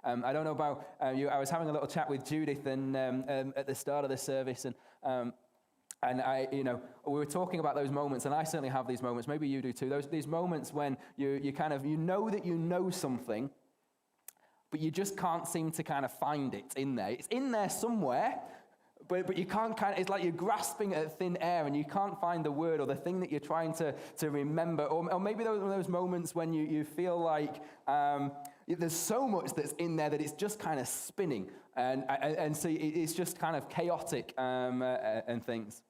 I don't know about you. I was having a little chat with Judith and at the start of the service, and we were talking about those moments, and I certainly have these moments. Maybe you do too. These moments when you know that you know something, but you just can't seem to kind of find it in there. It's in there somewhere, but you can't it's like you're grasping at thin air and you can't find the word or the thing that you're trying to remember. Or maybe those moments when you feel like there's so much that's in there that it's just kind of spinning and so it's just kind of chaotic and things.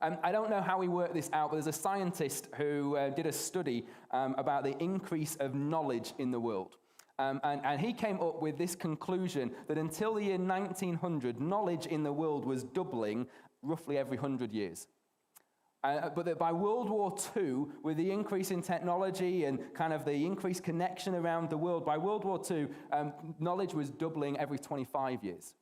I don't know how we work this out, but there's a scientist who did a study about the increase of knowledge in the world. And he came up with this conclusion that until the year 1900, knowledge in the world was doubling roughly every 100 years. But that by World War II, with the increase in technology and kind of the increased connection around the world, by World War II, knowledge was doubling every 25 years.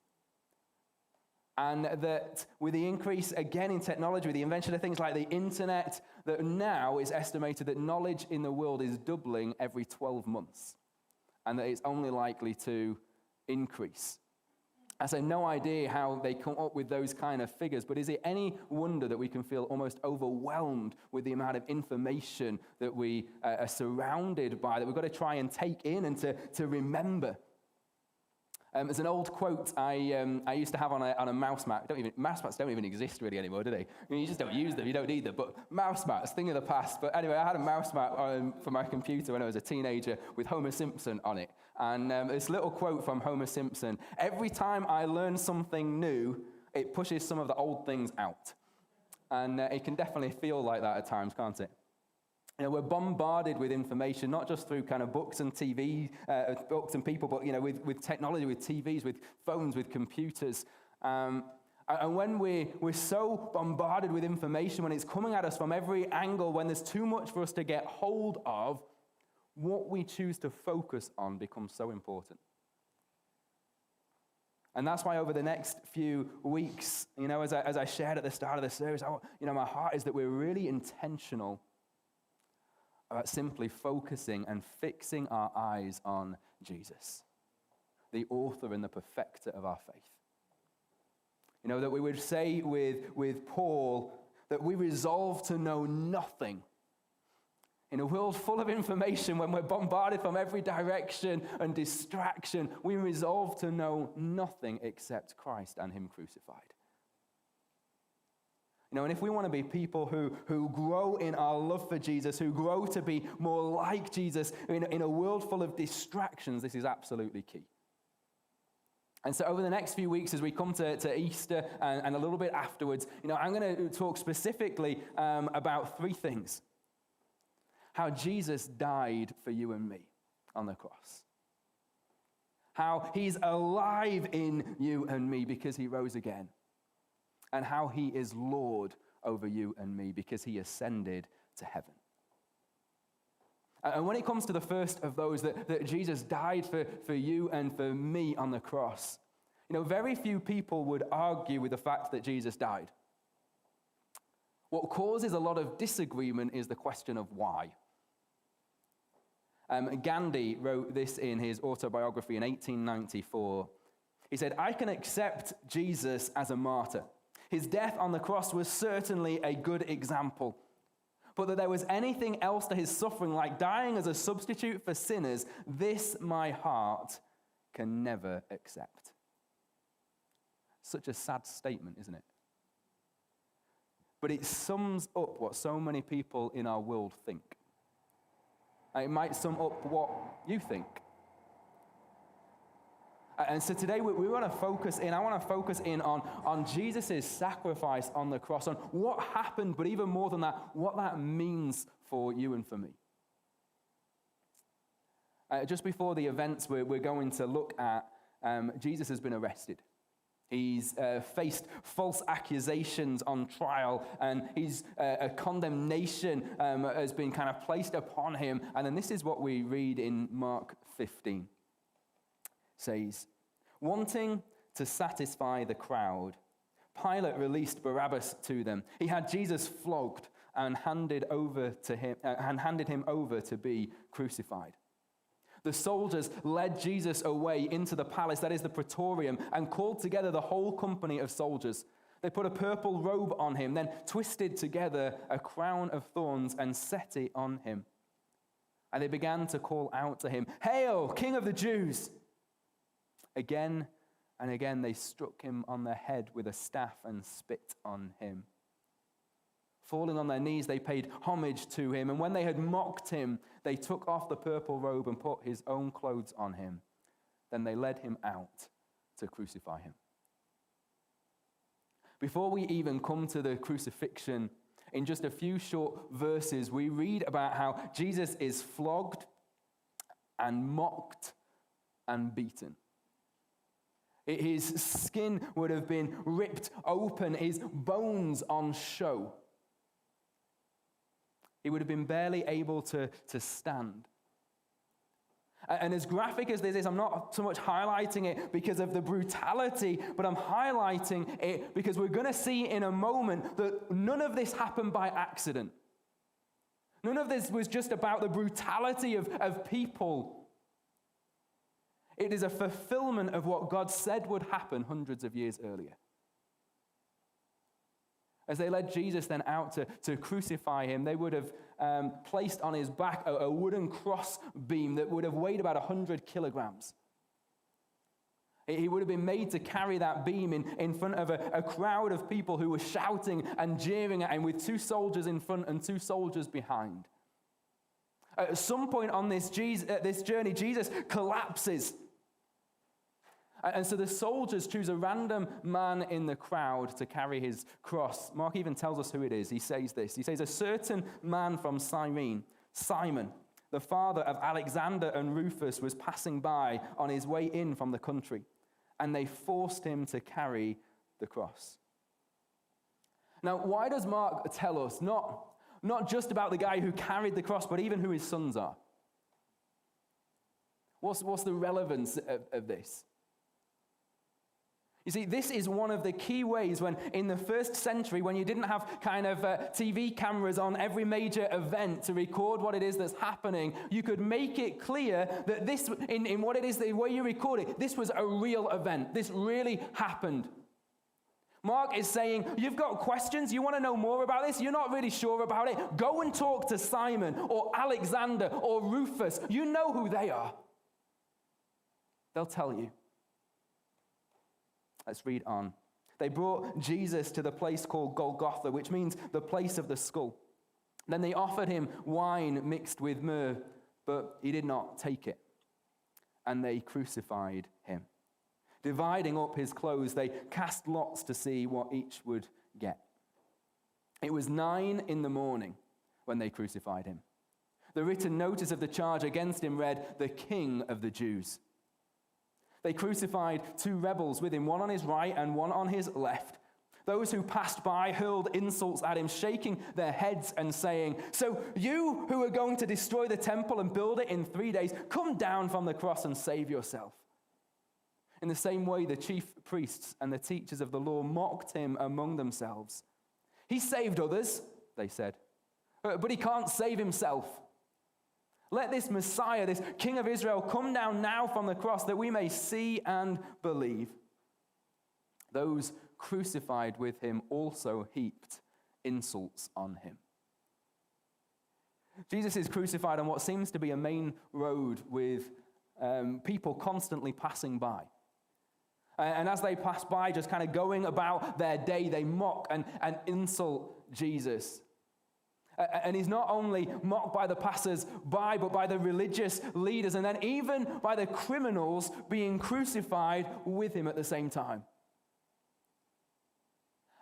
And that with the increase, again, in technology, with the invention of things like the internet, that now is estimated that knowledge in the world is doubling every 12 months. And that it's only likely to increase. I say no idea how they come up with those kind of figures, but is it any wonder that we can feel almost overwhelmed with the amount of information that we are surrounded by, that we've got to try and take in and to remember? There's an old quote I used to have on a mouse mat. Mouse mats don't even exist really anymore, do they? I mean, you just don't use them. You don't need them. But mouse mats, thing of the past. But anyway, I had a mouse mat for my computer when I was a teenager with Homer Simpson on it. And this little quote from Homer Simpson: "Every time I learn something new, it pushes some of the old things out." And it can definitely feel like that at times, can't it? You know, we're bombarded with information, not just through kind of books and TV, books and people, but, with technology, with TVs, with phones, with computers. And when we're so bombarded with information, when it's coming at us from every angle, when there's too much for us to get hold of, what we choose to focus on becomes so important. And that's why over the next few weeks, as I shared at the start of the service, my heart is that we're really intentional about simply focusing and fixing our eyes on Jesus, the author and the perfecter of our faith. That we would say with Paul that we resolve to know nothing. In a world full of information, when we're bombarded from every direction and distraction, we resolve to know nothing except Christ and Him crucified. And if we want to be people who grow in our love for Jesus, who grow to be more like Jesus in a world full of distractions, this is absolutely key. And so over the next few weeks, as we come to Easter and a little bit afterwards, I'm going to talk specifically about three things. How Jesus died for you and me on the cross. How He's alive in you and me because He rose again. And how He is Lord over you and me because He ascended to heaven. And when it comes to the first of those, that Jesus died for you and for me on the cross, very few people would argue with the fact that Jesus died. What causes a lot of disagreement is the question of why. Gandhi wrote this in his autobiography in 1894. He said, "I can accept Jesus as a martyr. His death on the cross was certainly a good example. But that there was anything else to his suffering, like dying as a substitute for sinners, this my heart can never accept." Such a sad statement, isn't it? But it sums up what so many people in our world think. It might sum up what you think. And so today we want to focus in, I want to focus in on Jesus' sacrifice on the cross, on what happened, but even more than that, what that means for you and for me. Just before the events we're going to look at, Jesus has been arrested. He's faced false accusations on trial, and a condemnation has been kind of placed upon him. And then this is what we read in Mark 15. It says, "Wanting to satisfy the crowd, Pilate released Barabbas to them. He had Jesus flogged and handed him over to be crucified. The soldiers led Jesus away into the palace, that is the praetorium, and called together the whole company of soldiers. They put a purple robe on him, then twisted together a crown of thorns and set it on him. And they began to call out to him, "Hail, King of the Jews!" Again and again they struck him on the head with a staff and spit on him. Falling on their knees, they paid homage to him, and when they had mocked him, they took off the purple robe and put his own clothes on him. Then they led him out to crucify him. Before we even come to the crucifixion, in just a few short verses, we read about how Jesus is flogged and mocked and beaten. His skin would have been ripped open, his bones on show. He would have been barely able to stand. And as graphic as this is, I'm not so much highlighting it because of the brutality, but I'm highlighting it because we're going to see in a moment that none of this happened by accident. None of this was just about the brutality of people. It is a fulfillment of what God said would happen hundreds of years earlier. As they led Jesus then out to crucify him, they would have placed on his back a wooden cross beam that would have weighed about 100 kilograms. He would have been made to carry that beam in front of a crowd of people who were shouting and jeering at him, with 2 soldiers in front and 2 soldiers behind. At some point on this journey, Jesus collapses. And so the soldiers choose a random man in the crowd to carry his cross. Mark even tells us who it is. He says this. He says, "A certain man from Cyrene, Simon, the father of Alexander and Rufus, was passing by on his way in from the country, and they forced him to carry the cross." Now, why does Mark tell us not just about the guy who carried the cross, but even who his sons are? What's the relevance of this? You see, this is one of the key ways when, in the first century, when you didn't have kind of TV cameras on every major event to record what it is that's happening, you could make it clear that this, in what it is, the way you record it, this was a real event. This really happened. Mark is saying, you've got questions, you want to know more about this, you're not really sure about it, go and talk to Simon or Alexander or Rufus. You know who they are. They'll tell you. Let's read on. They brought Jesus to the place called Golgotha, which means the place of the skull. Then they offered him wine mixed with myrrh, but he did not take it. And they crucified him. Dividing up his clothes, they cast lots to see what each would get. It was 9 a.m. when they crucified him. The written notice of the charge against him read, "The King of the Jews." They crucified 2 rebels with him, one on his right and one on his left. Those who passed by hurled insults at him, shaking their heads and saying, "So you who are going to destroy the temple and build it in 3 days, come down from the cross and save yourself." In the same way, the chief priests and the teachers of the law mocked him among themselves. "He saved others," they said, "but he can't save himself. Let this Messiah, this King of Israel, come down now from the cross that we may see and believe." Those crucified with him also heaped insults on him. Jesus is crucified on what seems to be a main road with people constantly passing by. And as they pass by, just kind of going about their day, they mock and insult Jesus. And he's not only mocked by the passers-by, but by the religious leaders, and then even by the criminals being crucified with him at the same time.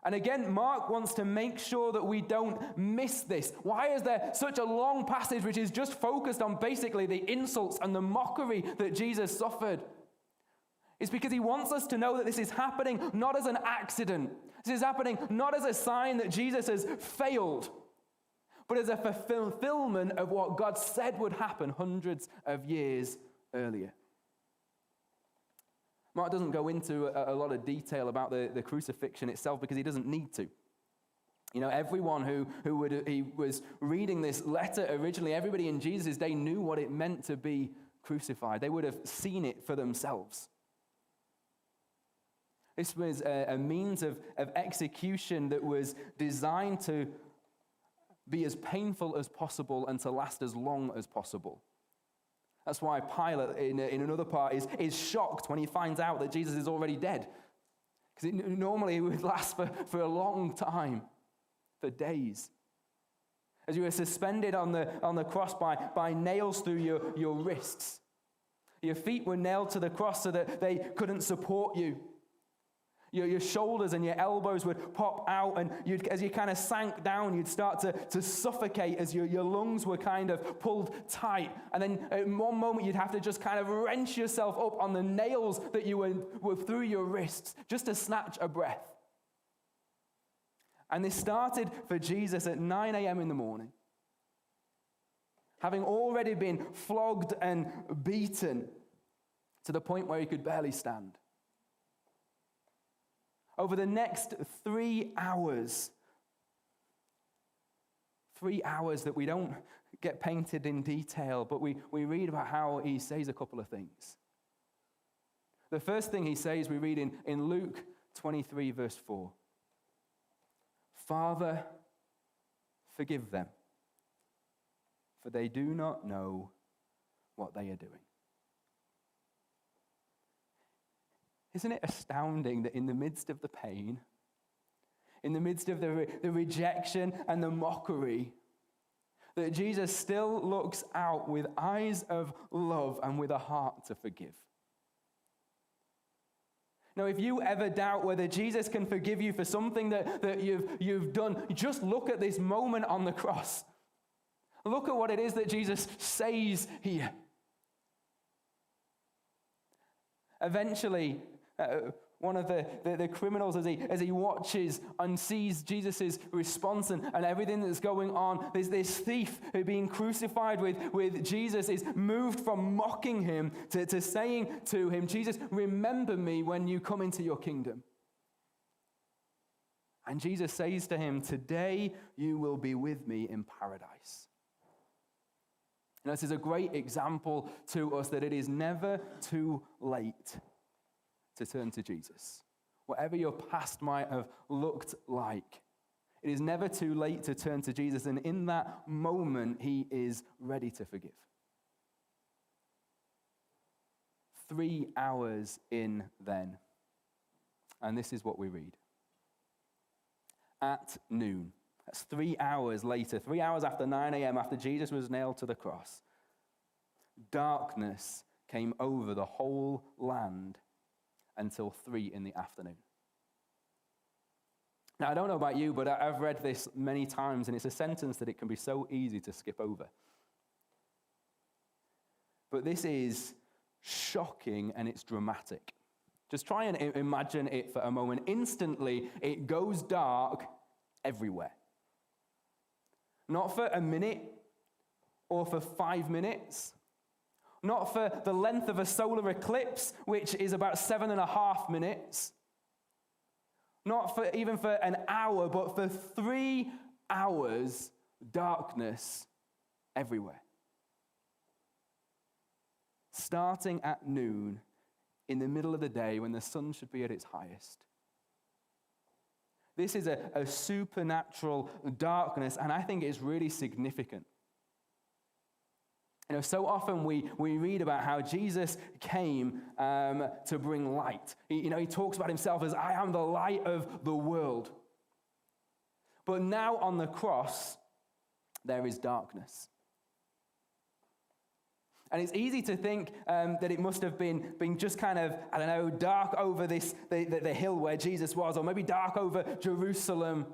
And again, Mark wants to make sure that we don't miss this. Why is there such a long passage which is just focused on basically the insults and the mockery that Jesus suffered? It's because he wants us to know that this is happening not as an accident. This is happening not as a sign that Jesus has failed, but as a fulfillment of what God said would happen hundreds of years earlier. Mark doesn't go into a lot of detail about the crucifixion itself because he doesn't need to. You know, everyone he was reading this letter originally, everybody in Jesus' day knew what it meant to be crucified. They would have seen it for themselves. This was a means of execution that was designed to be as painful as possible and to last as long as possible. That's why Pilate, in another part, is shocked when he finds out that Jesus is already dead. Because normally it would last for a long time, for days. As you were suspended on the cross by nails through your wrists. Your feet were nailed to the cross so that they couldn't support you. Your shoulders and your elbows would pop out, and as you kind of sank down, you'd start to suffocate as your lungs were kind of pulled tight. And then at one moment, you'd have to just kind of wrench yourself up on the nails that you were through your wrists just to snatch a breath. And this started for Jesus at 9 a.m. in the morning. Having already been flogged and beaten to the point where he could barely stand. Over the next 3 hours that we don't get painted in detail, but we read about how he says a couple of things. The first thing he says, we read in Luke 23, verse 4. Father, forgive them, for they do not know what they are doing. Isn't it astounding that in the midst of the pain, in the midst of the rejection and the mockery, that Jesus still looks out with eyes of love and with a heart to forgive? Now, if you ever doubt whether Jesus can forgive you for something that you've done, just look at this moment on the cross. Look at what it is that Jesus says here. Eventually, one of the criminals, as he watches and sees Jesus' response and everything that's going on, this thief being crucified with Jesus is moved from mocking him to saying to him, Jesus, remember me when you come into your kingdom. And Jesus says to him, today you will be with me in paradise. And this is a great example to us that it is never too late to turn to Jesus. Whatever your past might have looked like, it is never too late to turn to Jesus, and in that moment, he is ready to forgive. 3 hours in then, and this is what we read. At noon, that's 3 hours later, 3 hours after 9 a.m., after Jesus was nailed to the cross, darkness came over the whole land until 3 in the afternoon. Now, I don't know about you, but I've read this many times, and it's a sentence that it can be so easy to skip over. But this is shocking, and it's dramatic. Just try and imagine it for a moment. Instantly, it goes dark everywhere. Not for a minute or for 5 minutes. Not for the length of a solar eclipse, which is about 7.5 minutes. Not for even for an hour, but for 3 hours, darkness everywhere. Starting at noon, in the middle of the day, when the sun should be at its highest. This is a supernatural darkness, and I think it's really significant. You know, so often we read about how Jesus came to bring light. He talks about himself as, I am the light of the world. But now on the cross, there is darkness. And it's easy to think that it must have been just kind of, I don't know, dark over the hill where Jesus was, or maybe dark over Jerusalem.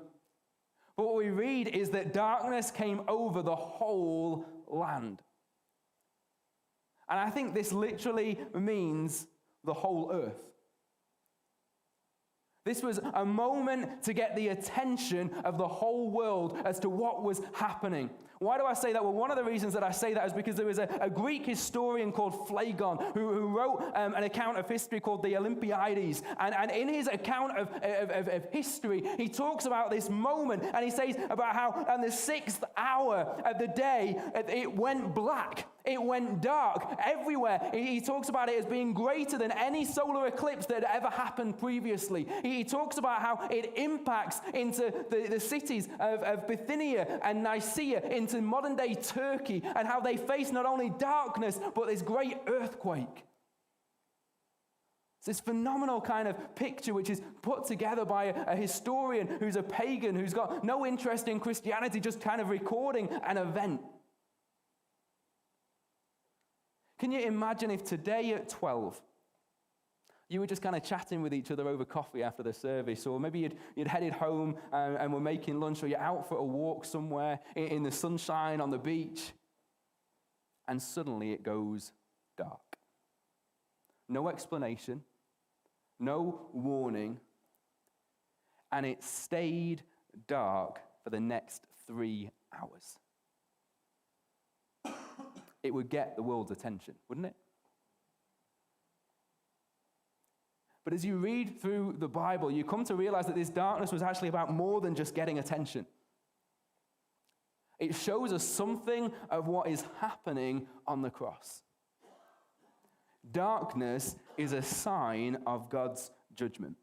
But what we read is that darkness came over the whole land. And I think this literally means the whole earth. This was a moment to get the attention of the whole world as to what was happening. Why do I say that? Well, one of the reasons that I say that is because there was a Greek historian called Phlegon who wrote an account of history called the Olympiades. And in his account of history, he talks about this moment, and he says about how on the 6th hour of the day, it went black. It went dark everywhere. He talks about it as being greater than any solar eclipse that had ever happened previously. He talks about how it impacts into the cities of Bithynia and Nicaea, into modern-day Turkey, and how they face not only darkness, but this great earthquake. It's this phenomenal kind of picture which is put together by a historian who's a pagan, who's got no interest in Christianity, just kind of recording an event. Can you imagine if today at 12, you were just kind of chatting with each other over coffee after the service, or maybe you'd headed home and were making lunch, or you're out for a walk somewhere in the sunshine on the beach, and suddenly it goes dark. No explanation, no warning, and it stayed dark for the next 3 hours. It would get the world's attention, wouldn't it? But as you read through the Bible, you come to realize that this darkness was actually about more than just getting attention. It shows us something of what is happening on the cross. Darkness is a sign of God's judgment.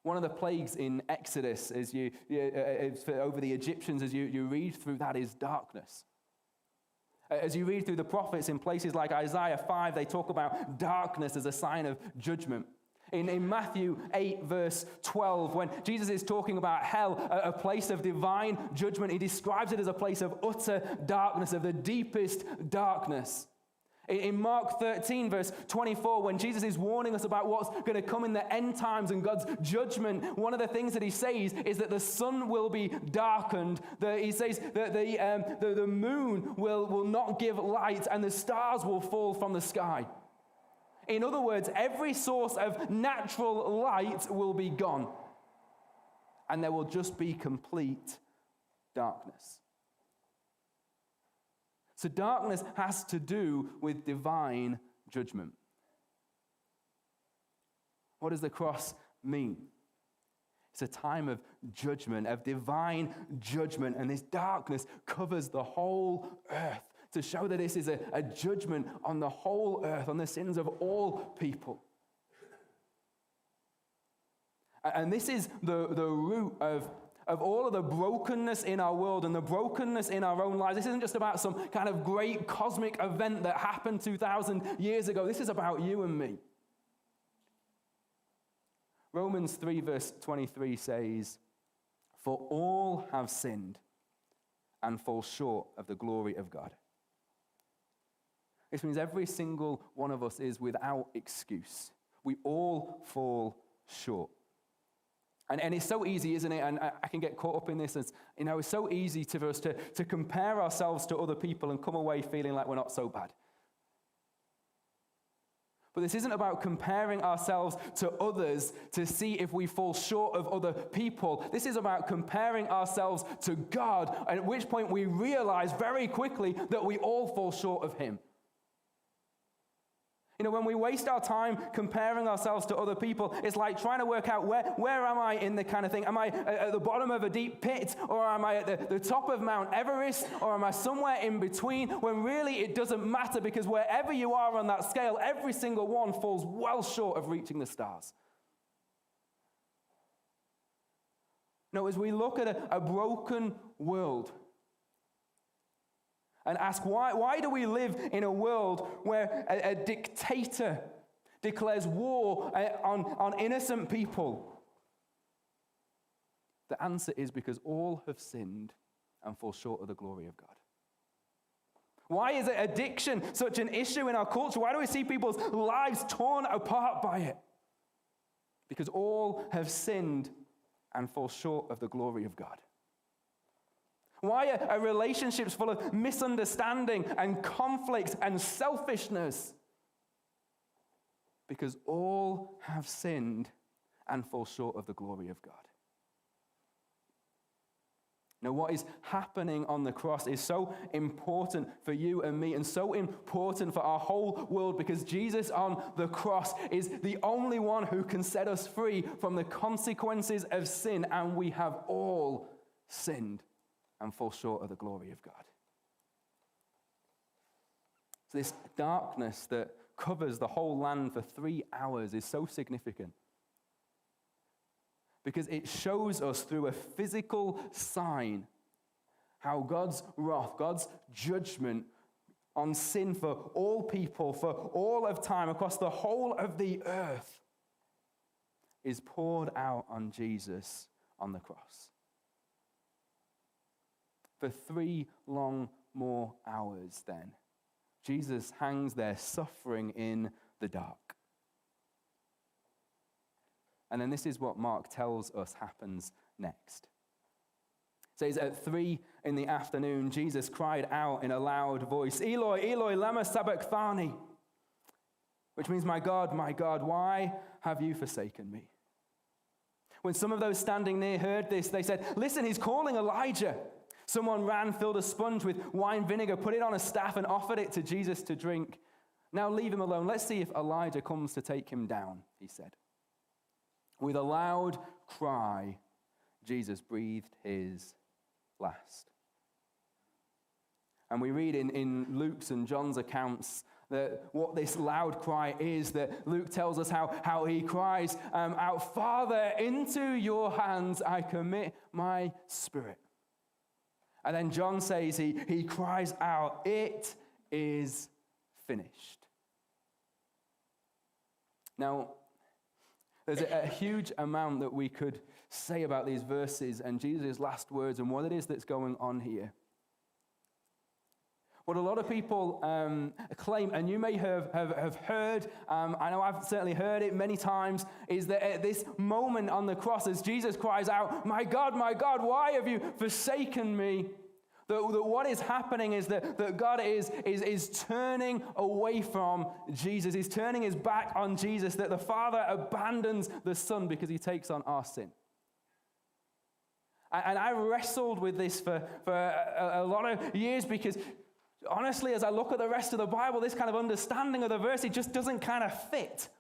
One of the plagues in Exodus over the Egyptians, as you read through that, is darkness. As you read through the prophets in places like Isaiah 5, they talk about darkness as a sign of judgment. In Matthew 8, verse 12, when Jesus is talking about hell, a place of divine judgment, he describes it as a place of utter darkness, of the deepest darkness. In Mark 13, verse 24, when Jesus is warning us about what's going to come in the end times and God's judgment, one of the things that he says is that the sun will be darkened. He says that the moon will not give light and the stars will fall from the sky. In other words, every source of natural light will be gone, and there will just be complete darkness. So darkness has to do with divine judgment. What does the cross mean? It's a time of judgment, of divine judgment, and this darkness covers the whole earth to show that this is a judgment on the whole earth, on the sins of all people. And this is the root of all of the brokenness in our world and the brokenness in our own lives. This isn't just about some kind of great cosmic event that happened 2,000 years ago. This is about you and me. Romans 3 verse 23 says, "For all have sinned and fall short of the glory of God." This means every single one of us is without excuse. We all fall short. And it's so easy, isn't it? And I can get caught up in this. It's so easy for us to compare ourselves to other people and come away feeling like we're not so bad. But this isn't about comparing ourselves to others to see if we fall short of other people. This is about comparing ourselves to God, at which point we realize very quickly that we all fall short of him. When we waste our time comparing ourselves to other people, it's like trying to work out where am I in the kind of thing? Am I at the bottom of a deep pit, or am I at the top of Mount Everest, or am I somewhere in between? When really it doesn't matter, because wherever you are on that scale, every single one falls well short of reaching the stars. As we look at a broken world, and ask, why do we live in a world where a dictator declares war on innocent people? The answer is because all have sinned and fall short of the glory of God. Why is addiction such an issue in our culture? Why do we see people's lives torn apart by it? Because all have sinned and fall short of the glory of God. Why are relationships full of misunderstanding and conflict and selfishness? Because all have sinned and fall short of the glory of God. What is happening on the cross is so important for you and me, and so important for our whole world, because Jesus on the cross is the only one who can set us free from the consequences of sin, and we have all sinned and fall short of the glory of God. So this darkness that covers the whole land for 3 hours is so significant, because it shows us through a physical sign how God's wrath, God's judgment on sin for all people, for all of time, across the whole of the earth, is poured out on Jesus on the cross. For 3 long more hours then, Jesus hangs there suffering in the dark. And then this is what Mark tells us happens next. It says, at 3 p.m, Jesus cried out in a loud voice, "Eloi, Eloi, lama sabachthani," which means, my God, why have you forsaken me?" When some of those standing near heard this, they said, "Listen, he's calling Elijah." Someone ran, filled a sponge with wine vinegar, put it on a staff, and offered it to Jesus to drink. "Now leave him alone. Let's see if Elijah comes to take him down," he said. With a loud cry, Jesus breathed his last. And we read in Luke's and John's accounts that what this loud cry is, that Luke tells us how he cries out, "Father, into your hands I commit my spirit." And then John says he cries out, "It is finished." Now, there's a huge amount that we could say about these verses and Jesus' last words and what it is that's going on here. What a lot of people claim, and you may have heard, I know I've certainly heard it many times, is that at this moment on the cross, as Jesus cries out, my God, why have you forsaken me?" That what is happening is that God is turning away from Jesus. He's turning his back on Jesus, that the Father abandons the Son because he takes on our sin. And I wrestled with this for a lot of years, because honestly, as I look at the rest of the Bible, this kind of understanding of the verse, it just doesn't kind of fit.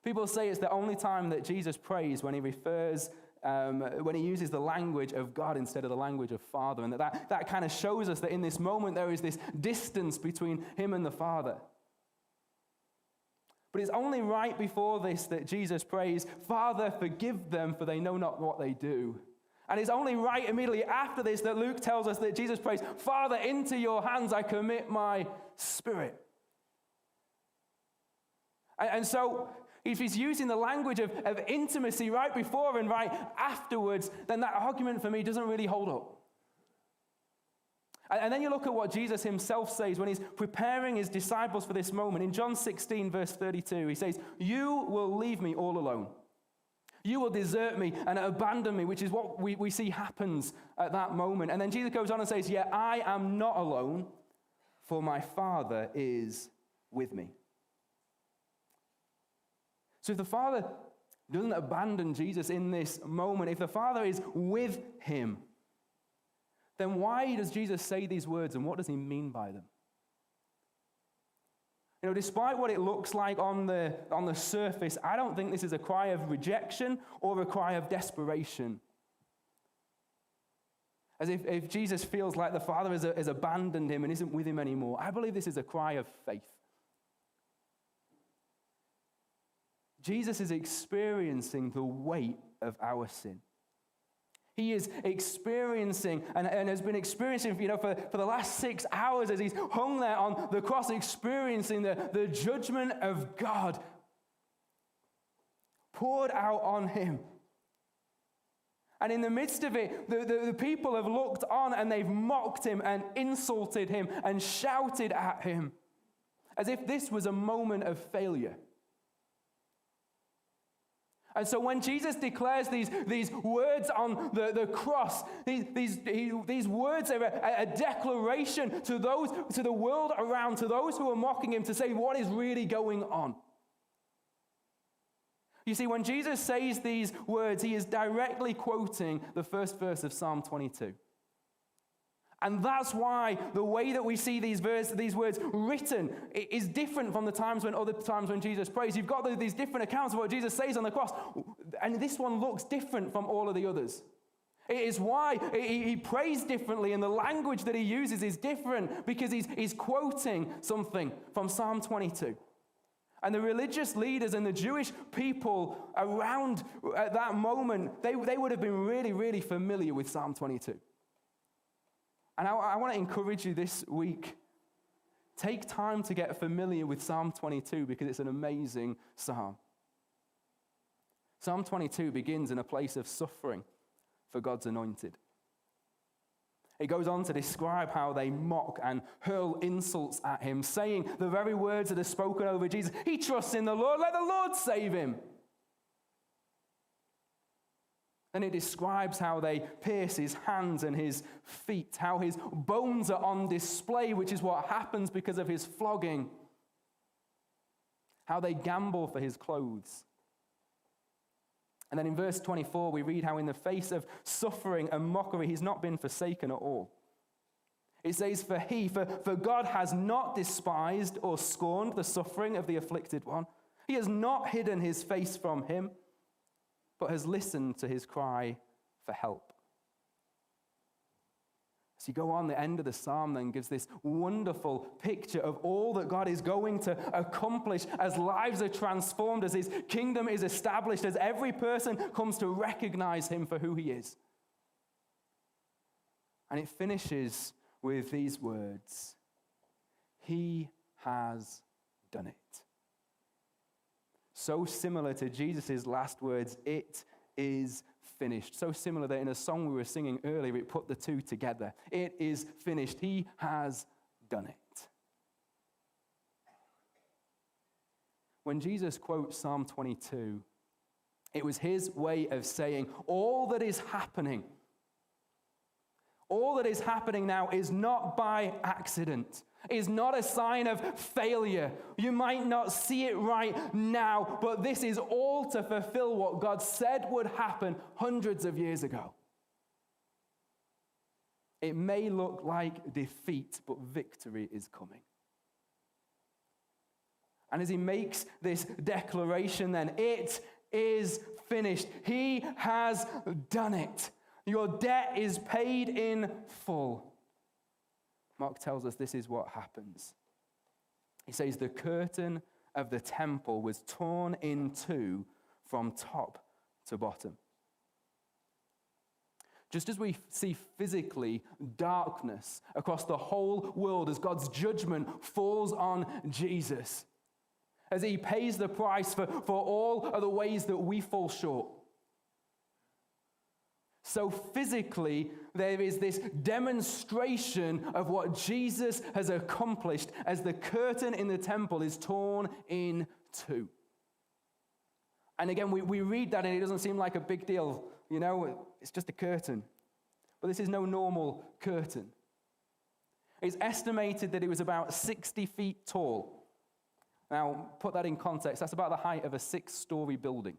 People say it's the only time that Jesus prays when he refers, when he uses the language of God instead of the language of Father, and that kind of shows us that in this moment there is this distance between him and the Father. But it's only right before this that Jesus prays, "Father, forgive them, for they know not what they do." And it's only right immediately after this that Luke tells us that Jesus prays, "Father, into your hands I commit my spirit." And so, if he's using the language of intimacy right before and right afterwards, then that argument for me doesn't really hold up. And then you look at what Jesus himself says when he's preparing his disciples for this moment. In John 16, verse 32, he says, "You will leave me all alone. You will desert me and abandon me," which is what we see happens at that moment. And then Jesus goes on and says, "Yet I am not alone, for my Father is with me." So if the Father doesn't abandon Jesus in this moment, if the Father is with him, then why does Jesus say these words, and what does he mean by them? You know, despite what it looks like on the surface, I don't think this is a cry of rejection or a cry of desperation. As if Jesus feels like the Father has abandoned him and isn't with him anymore. I believe this is a cry of faith. Jesus is experiencing the weight of our sin. He is experiencing and has been experiencing, for the last 6 hours as he's hung there on the cross, experiencing the judgment of God poured out on him. And in the midst of it, the people have looked on and they've mocked him and insulted him and shouted at him as if this was a moment of failure. And so when Jesus declares these words on the cross, these words are a declaration to the world around, to those who are mocking him, to say what is really going on. You see, when Jesus says these words, he is directly quoting the first verse of Psalm 22. And that's why the way that we see these words written is different from the other times when Jesus prays. You've got these different accounts of what Jesus says on the cross, and this one looks different from all of the others. It is why he prays differently, and the language that he uses is different, because he's quoting something from Psalm 22. And the religious leaders and the Jewish people around at that moment, they would have been really, really familiar with Psalm 22. And I want to encourage you this week, take time to get familiar with Psalm 22, because it's an amazing psalm. Psalm 22 begins in a place of suffering for God's anointed. It goes on to describe how they mock and hurl insults at him, saying the very words that are spoken over Jesus. He trusts in the Lord, let the Lord save him. And it describes how they pierce his hands and his feet, how his bones are on display, which is what happens because of his flogging, how they gamble for his clothes. And then in verse 24, we read how in the face of suffering and mockery, he's not been forsaken at all. It says, for God has not despised or scorned the suffering of the afflicted one. He has not hidden his face from him, but has listened to his cry for help. So you go on, the end of the psalm then gives this wonderful picture of all that God is going to accomplish as lives are transformed, as his kingdom is established, as every person comes to recognize him for who he is. And it finishes with these words, he has done it. So similar to Jesus' last words, it is finished. So similar that in a song we were singing earlier, it put the two together. It is finished. He has done it. When Jesus quotes Psalm 22, it was his way of saying all that is happening now is not by accident, is not a sign of failure. You might not see it right now, but this is all to fulfill what God said would happen hundreds of years ago. It may look like defeat, but victory is coming. And as he makes this declaration, then it is finished. He has done it. Your debt is paid in full. Mark tells us this is what happens. He says the curtain of the temple was torn in two from top to bottom. Just as we see physically darkness across the whole world as God's judgment falls on Jesus, as he pays the price for all of the ways that we fall short, so physically, there is this demonstration of what Jesus has accomplished as the curtain in the temple is torn in two. And again, we read that and it doesn't seem like a big deal. You know, it's just a curtain. But this is no normal curtain. It's estimated that it was about 60 feet tall. Now, put that in context. That's about the height of a 6-story building.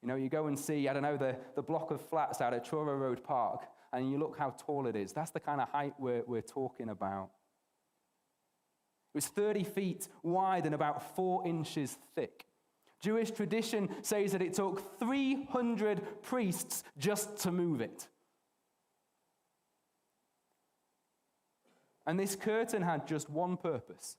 You know, you go and see, the block of flats out at Truro Road Park, and you look how tall it is. That's the kind of height we're talking about. It was 30 feet wide and about 4 inches thick. Jewish tradition says that it took 300 priests just to move it. And this curtain had just one purpose: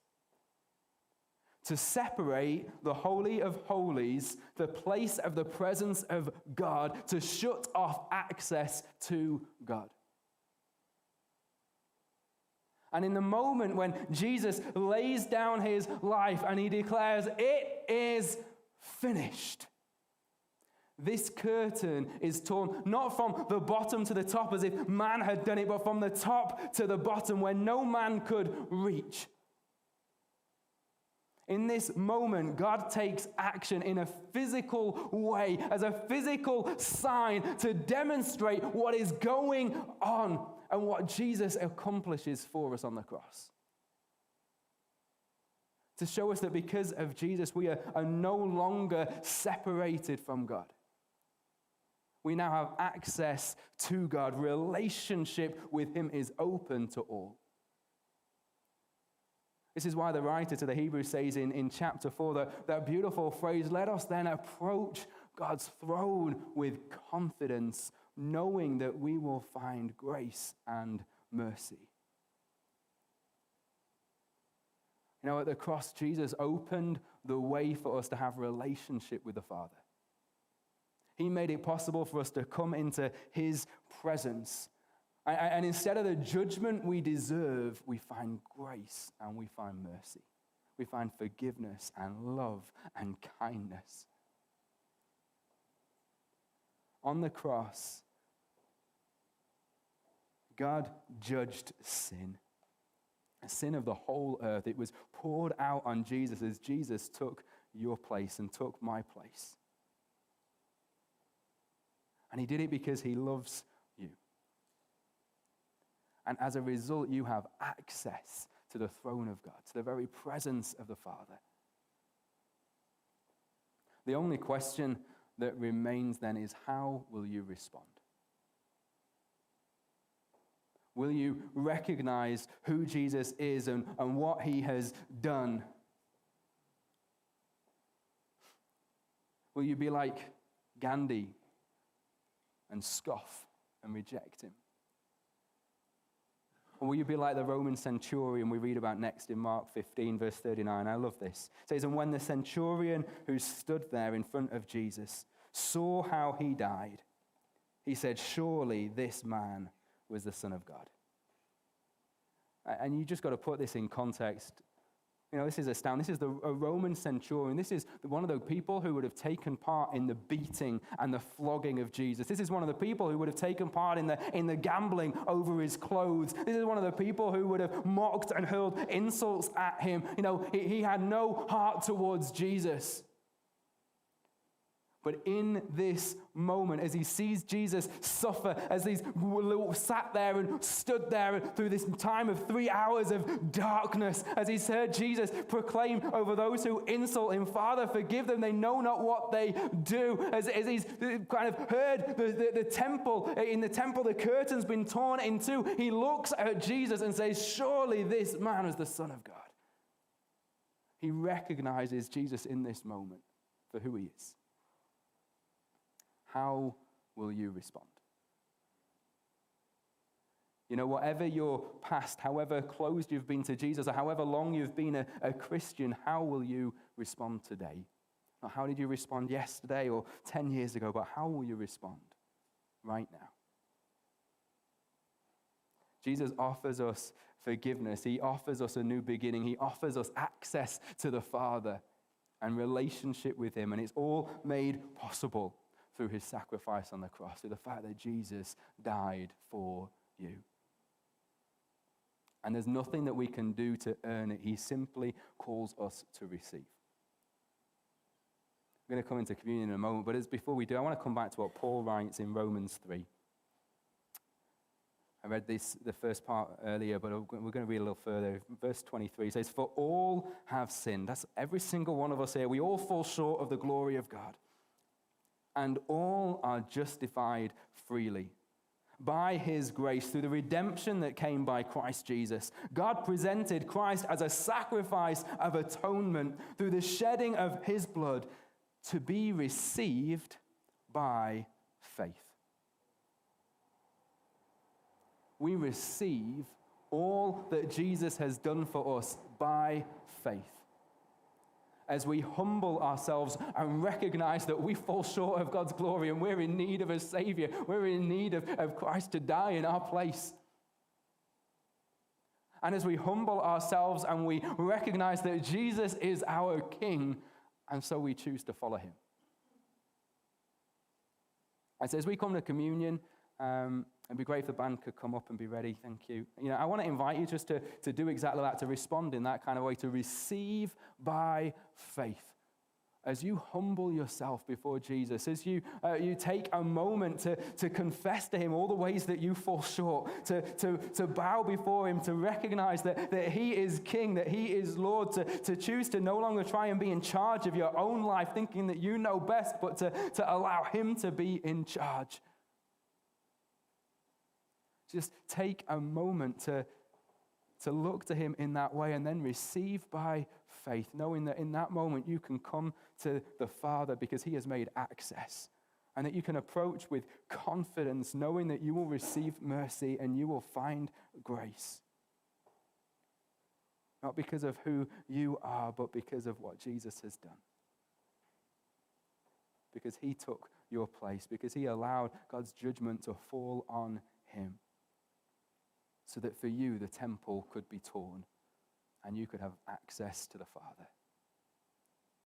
to separate the Holy of Holies, the place of the presence of God, to shut off access to God. And in the moment when Jesus lays down his life and he declares, it is finished, this curtain is torn, not from the bottom to the top as if man had done it, but from the top to the bottom where no man could reach. In this moment, God takes action in a physical way, as a physical sign to demonstrate what is going on and what Jesus accomplishes for us on the cross. To show us that because of Jesus, we are no longer separated from God. We now have access to God. Relationship with him is open to all. This is why the writer to the Hebrews says in chapter 4 that beautiful phrase, let us then approach God's throne with confidence, knowing that we will find grace and mercy. You know, at the cross, Jesus opened the way for us to have a relationship with the Father. He made it possible for us to come into his presence. And instead of the judgment we deserve, we find grace and we find mercy. We find forgiveness and love and kindness. On the cross, God judged sin. A sin of the whole earth. It was poured out on Jesus as Jesus took your place and took my place. And he did it because he loves you. And as a result, you have access to the throne of God, to the very presence of the Father. The only question that remains then is, how will you respond? Will you recognize who Jesus is and what he has done? Will you be like Gandhi and scoff and reject him? Or will you be like the Roman centurion we read about next in Mark 15, verse 39? I love this. It says, and when the centurion who stood there in front of Jesus saw how he died, he said, surely this man was the Son of God. And you just got to put this in context. You know, this is astounding. This is a Roman centurion. This is one of the people who would have taken part in the beating and the flogging of Jesus. This is one of the people who would have taken part in the gambling over his clothes. This is one of the people who would have mocked and hurled insults at him. You know, he had no heart towards Jesus. But in this moment, as he sees Jesus suffer, as he's sat there and stood there through this time of 3 hours of darkness, as he's heard Jesus proclaim over those who insult him, Father, forgive them, they know not what they do. As he's kind of heard the temple, in the temple, the curtain's been torn in two, he looks at Jesus and says, surely this man is the Son of God. He recognizes Jesus in this moment for who he is. How will you respond? You know, whatever your past, however closed you've been to Jesus, or however long you've been a Christian, how will you respond today? Not how did you respond yesterday or 10 years ago, but how will you respond right now? Jesus offers us forgiveness. He offers us a new beginning. He offers us access to the Father and relationship with him. And it's all made possible through his sacrifice on the cross, through the fact that Jesus died for you. And there's nothing that we can do to earn it. He simply calls us to receive. We're going to come into communion in a moment, but before we do, I want to come back to what Paul writes in Romans 3. I read the first part earlier, but we're going to read a little further. Verse 23 says, for all have sinned. That's every single one of us here. We all fall short of the glory of God. And all are justified freely by his grace through the redemption that came by Christ Jesus. God presented Christ as a sacrifice of atonement through the shedding of his blood to be received by faith. We receive all that Jesus has done for us by faith. As we humble ourselves and recognize that we fall short of God's glory and we're in need of a Savior. We're in need of Christ to die in our place. And as we humble ourselves and we recognize that Jesus is our King, and so we choose to follow him. And so as we come to communion, it'd be great if the band could come up and be ready. Thank you. You know, I want to invite you just to do exactly that, to respond in that kind of way, to receive by faith. As you humble yourself before Jesus, as you take a moment to confess to him all the ways that you fall short, to bow before him, to recognize that he is King, that he is Lord, to choose to no longer try and be in charge of your own life, thinking that you know best, but to allow him to be in charge. Just take a moment to to look to him in that way and then receive by faith, knowing that in that moment you can come to the Father because he has made access, and that you can approach with confidence, knowing that you will receive mercy and you will find grace. Not because of who you are, but because of what Jesus has done. Because he took your place, because he allowed God's judgment to fall on him, so that for you the temple could be torn and you could have access to the Father.